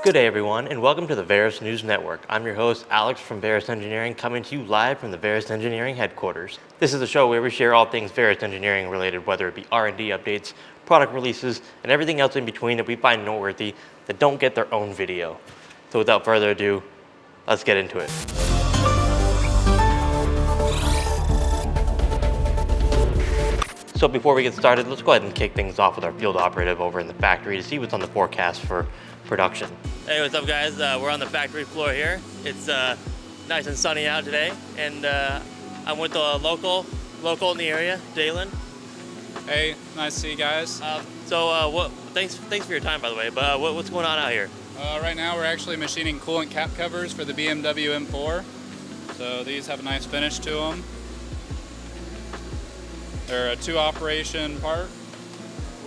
Good day everyone, and welcome to the Verus News Network. I'm your host, Alex from Verus Engineering, coming to you live from the Verus Engineering headquarters. This is a show where we share all things Verus Engineering related, whether it be R&D updates, product releases, and everything else in between that we find noteworthy that don't get their own video. So without further ado, let's get into it. So before we get started, let's go ahead and kick things off with our field operative over in the factory to see what's on the forecast for production. Hey, what's up guys? We're on the factory floor here. It's nice and sunny out today, and I'm with the local in the area, Dalen. Hey, nice to see you guys. Thanks for your time, by the way, but what's going on out here? Right now we're actually machining coolant cap covers for the BMW M4. So these have a nice finish to them. They're a 2-operation part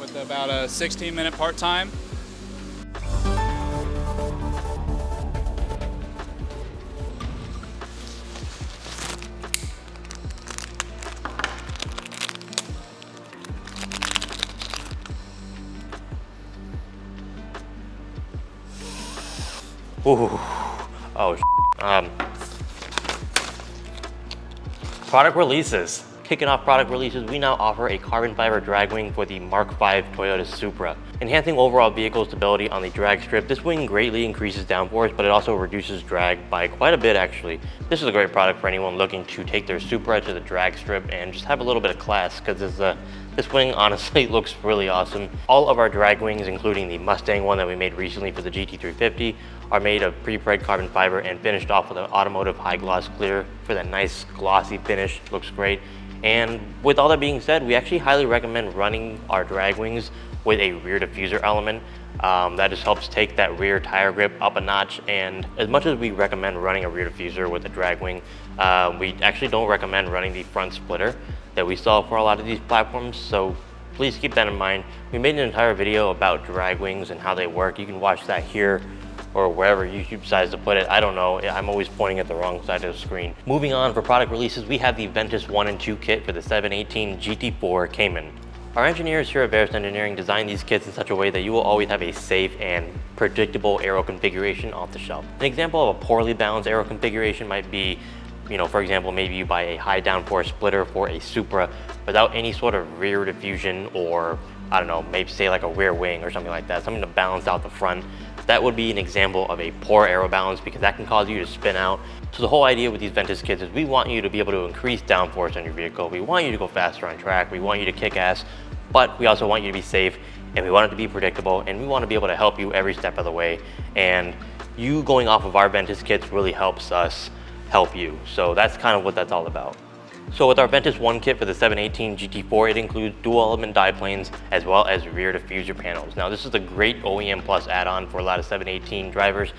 with about a 16-minute part time. Ooh, oh, product releases. Kicking off product releases, we now offer a carbon fiber drag wing for the Mark V Toyota Supra. Enhancing overall vehicle stability on the drag strip, this wing greatly increases downforce, but it also reduces drag by quite a bit actually. This is a great product for anyone looking to take their Supra to the drag strip and just have a little bit of class, because this wing honestly looks really awesome. All of our drag wings, including the Mustang one that we made recently for the GT350, are made of pre-preg carbon fiber and finished off with an automotive high gloss clear for that nice glossy finish. Looks great. And with all that being said, we actually highly recommend running our drag wings with a rear diffuser element. That just helps take that rear tire grip up a notch. And as much as we recommend running a rear diffuser with a drag wing, we actually don't recommend running the front splitter that we saw for a lot of these platforms. So please keep that in mind. We made an entire video about drag wings and how they work. You can watch that here or wherever YouTube decides to put it. I don't know, I'm always pointing at the wrong side of the screen. Moving on, for product releases, we have the Ventus 1 and 2 kit for the 718 GT4 Cayman. Our engineers here at Verus Engineering designed these kits in such a way that you will always have a safe and predictable aero configuration off the shelf. An example of a poorly balanced aero configuration might be, for example, maybe you buy a high downforce splitter for a Supra without any sort of rear diffusion, or I don't know, maybe say like a rear wing or something like that, something to balance out the front. That would be an example of a poor aero balance, because that can cause you to spin out. So the whole idea with these Ventus kits is we want you to be able to increase downforce on your vehicle. We want you to go faster on track. We want you to kick ass, but we also want you to be safe, and we want it to be predictable, and we want to be able to help you every step of the way. And you going off of our Ventus kits really helps us help you. So that's kind of what that's all about. So with our Ventus 1 kit for the 718 GT4, it includes dual element diplanes as well as rear diffuser panels. Now this is a great OEM Plus add-on for a lot of 718 drivers,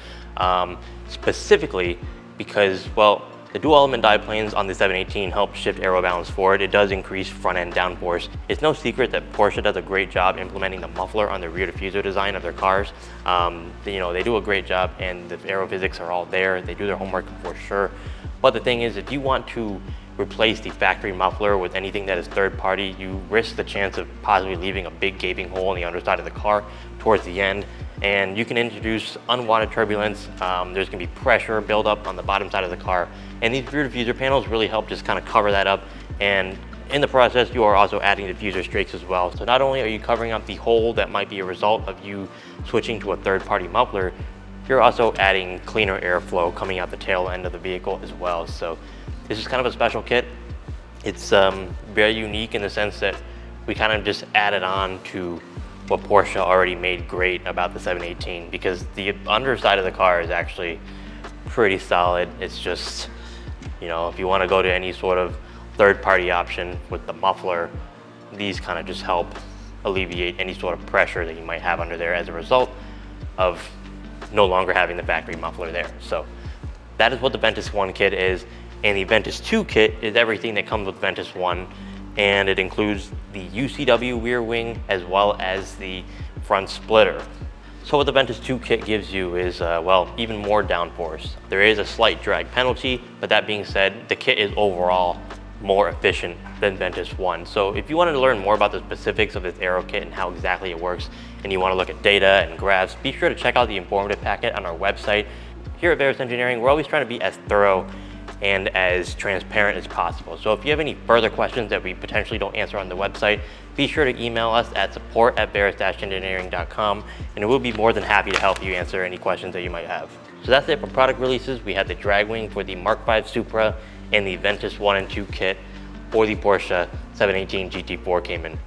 specifically because, well, the dual element diplanes on the 718 help shift aero balance forward. It does increase front end downforce. It's no secret that Porsche does a great job implementing the muffler on the rear diffuser design of their cars. They do a great job, and the aero physics are all there. They do their homework for sure. But the thing is, if you want to replace the factory muffler with anything that is third party, you risk the chance of possibly leaving a big gaping hole in the underside of the car towards the end, and you can introduce unwanted turbulence. There's gonna be pressure buildup on the bottom side of the car, and these rear diffuser panels really help just kind of cover that up, and in the process you are also adding diffuser strakes as well. So not only are you covering up the hole that might be a result of you switching to a third party muffler, you're also adding cleaner airflow coming out the tail end of the vehicle as well. So this is kind of a special kit. It's very unique in the sense that we kind of just added on to what Porsche already made great about the 718, because the underside of the car is actually pretty solid. It's just, if you want to go to any sort of third-party option with the muffler, these kind of just help alleviate any sort of pressure that you might have under there as a result of no longer having the factory muffler there. So that is what the Ventus 1 kit is. And the Ventus 2 kit is everything that comes with Ventus 1, and it includes the UCW rear wing as well as the front splitter. So what the Ventus 2 kit gives you is, even more downforce. There is a slight drag penalty, but that being said, the kit is overall more efficient than Ventus 1. So if you wanted to learn more about the specifics of this aero kit and how exactly it works, and you want to look at data and graphs, be sure to check out the informative packet on our website. Here at Verus Engineering, we're always trying to be as thorough and as transparent as possible. So if you have any further questions that we potentially don't answer on the website, be sure to email us at support@verus-engineering.com, and we'll be more than happy to help you answer any questions that you might have. So that's it for product releases. We had the drag wing for the Mark V Supra and the Ventus 1 and 2 kit for the Porsche 718 GT4 Cayman.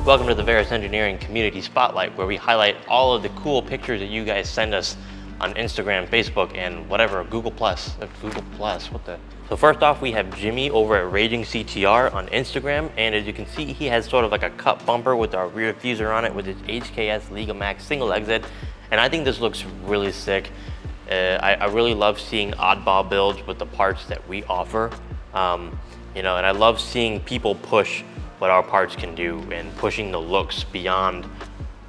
Welcome to the Verus Engineering Community Spotlight, where we highlight all of the cool pictures that you guys send us on Instagram, Facebook, and whatever, Google Plus, what the? So first off, we have Jimmy over at Raging CTR on Instagram, and as you can see, he has sort of like a cut bumper with our rear diffuser on it with his HKS Liga Max single exit, and I think this looks really sick. I really love seeing oddball builds with the parts that we offer, you know, and I love seeing people push what our parts can do and pushing the looks beyond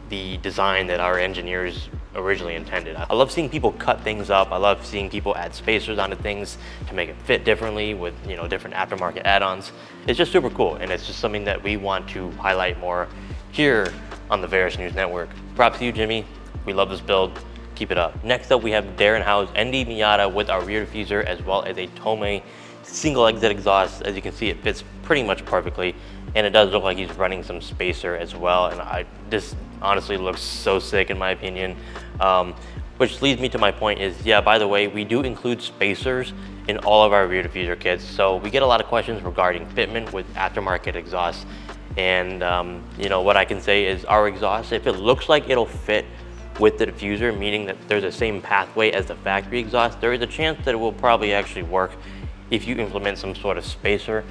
the design that our engineers originally intended. I love seeing people cut things up. I love seeing people add spacers onto things to make it fit differently with, you know, different aftermarket add-ons. It's just super cool, and it's just something that we want to highlight more here on the Verus News Network. Props to you, Jimmy. We love this build. Keep it up. Next up, we have Darren Howe's ND Miata with our rear diffuser as well as a Tomei single exit exhaust. As you can see, it fits pretty much perfectly, and it does look like he's running some spacer as well, and this honestly looks so sick in my opinion. Which leads me to my point is, yeah, by the way, we do include spacers in all of our rear diffuser kits, so we get a lot of questions regarding fitment with aftermarket exhausts, and you know, what I can say is our exhaust, if it looks like it'll fit with the diffuser, meaning that there's the same pathway as the factory exhaust, there is a chance that it will probably actually work if you implement some sort of spacer.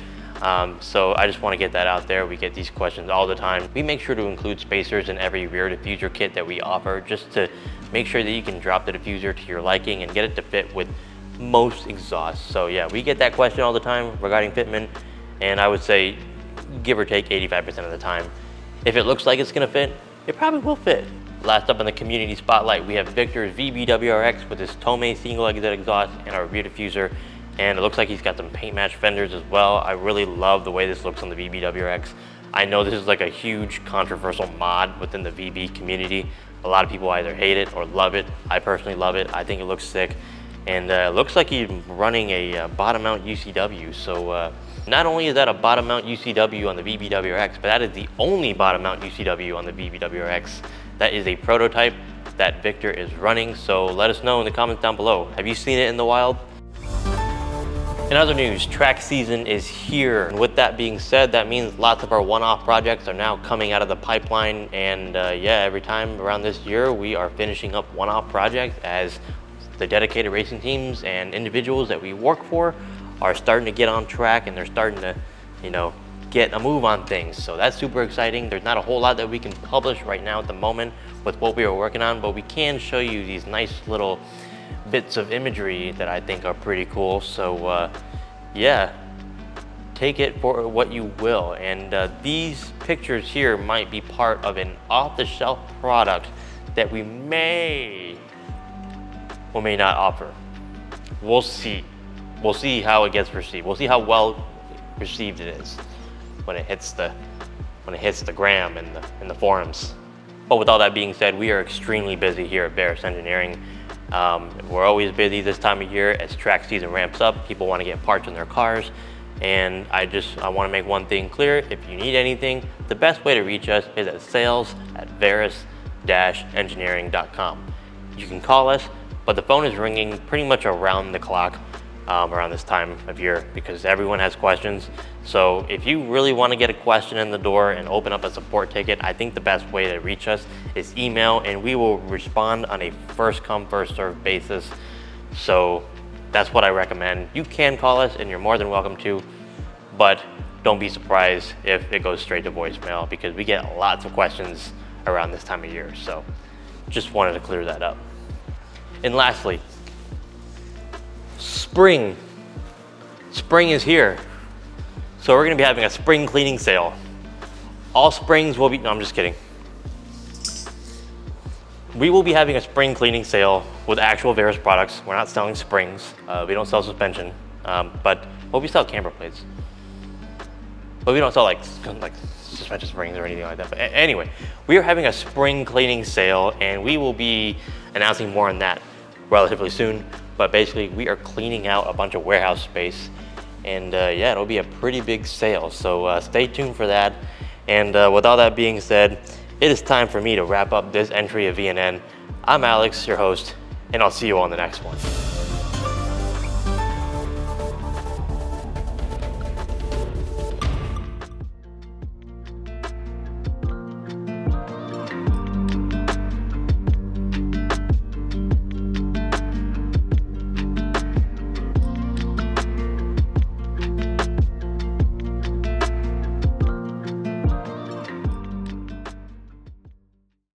So I just want to get that out there. We get these questions all the time. We make sure to include spacers in every rear diffuser kit that we offer, just to make sure that you can drop the diffuser to your liking and get it to fit with most exhausts. So yeah, we get that question all the time regarding fitment, and I would say give or take 85% of the time, if it looks like it's going to fit, it probably will fit. Last up in the community spotlight, we have Victor's VB WRX with his Tomei single exit exhaust and our rear diffuser, and it looks like he's got some paint match fenders as well. I really love the way this looks on the VB WRX. I know this is like a huge controversial mod within the VB community. A lot of people either hate it or love it. I personally love it. I think it looks sick, and it looks like he's running a bottom mount UCW. So not only is that a bottom mount UCW on the VB WRX, but that is the only bottom mount UCW on the VB WRX. That is a prototype that Victor is running, so let us know in the comments down below. Have you seen it in the wild? In other news, track season is here. And with that being said, that means lots of our one-off projects are now coming out of the pipeline. And yeah, every time around this year, we are finishing up one-off projects as the dedicated racing teams and individuals that we work for are starting to get on track, and they're starting to, you know, get a move on things. So that's super exciting. There's not a whole lot that we can publish right now at the moment with what we are working on, but we can show you these nice little bits of imagery that I think are pretty cool. So yeah, take it for what you will. And these pictures here might be part of an off-the-shelf product that we may or may not offer. We'll see. We'll see how it gets received. We'll see how well received it is when it hits the gram and the forums. But with all that being said, we are extremely busy here at Verus Engineering. We're always busy this time of year as track season ramps up. People want to get parts in their cars, and I want to make one thing clear. If you need anything, the best way to reach us is at sales@verus-engineering.com. You can call us, but the phone is ringing pretty much around the clock around this time of year because everyone has questions. So if you really want to get a question in the door and open up a support ticket, I think the best way to reach us is email, and we will respond on a first come, first served basis. So that's what I recommend. You can call us and you're more than welcome to, but don't be surprised if it goes straight to voicemail because we get lots of questions around this time of year. So just wanted to clear that up. And lastly, spring is here. So we're gonna be having a spring cleaning sale. All springs will be, no, I'm just kidding. We will be having a spring cleaning sale with actual Verus products. We're not selling springs. We don't sell suspension, but Well, we sell camber plates, but we don't sell like suspension springs or anything like that. But anyway, we are having a spring cleaning sale, and we will be announcing more on that relatively soon. But basically, we are cleaning out a bunch of warehouse space, and yeah, it'll be a pretty big sale. So stay tuned for that. And with all that being said, it is time for me to wrap up this entry of VNN. I'm Alex, your host, and I'll see you on the next one.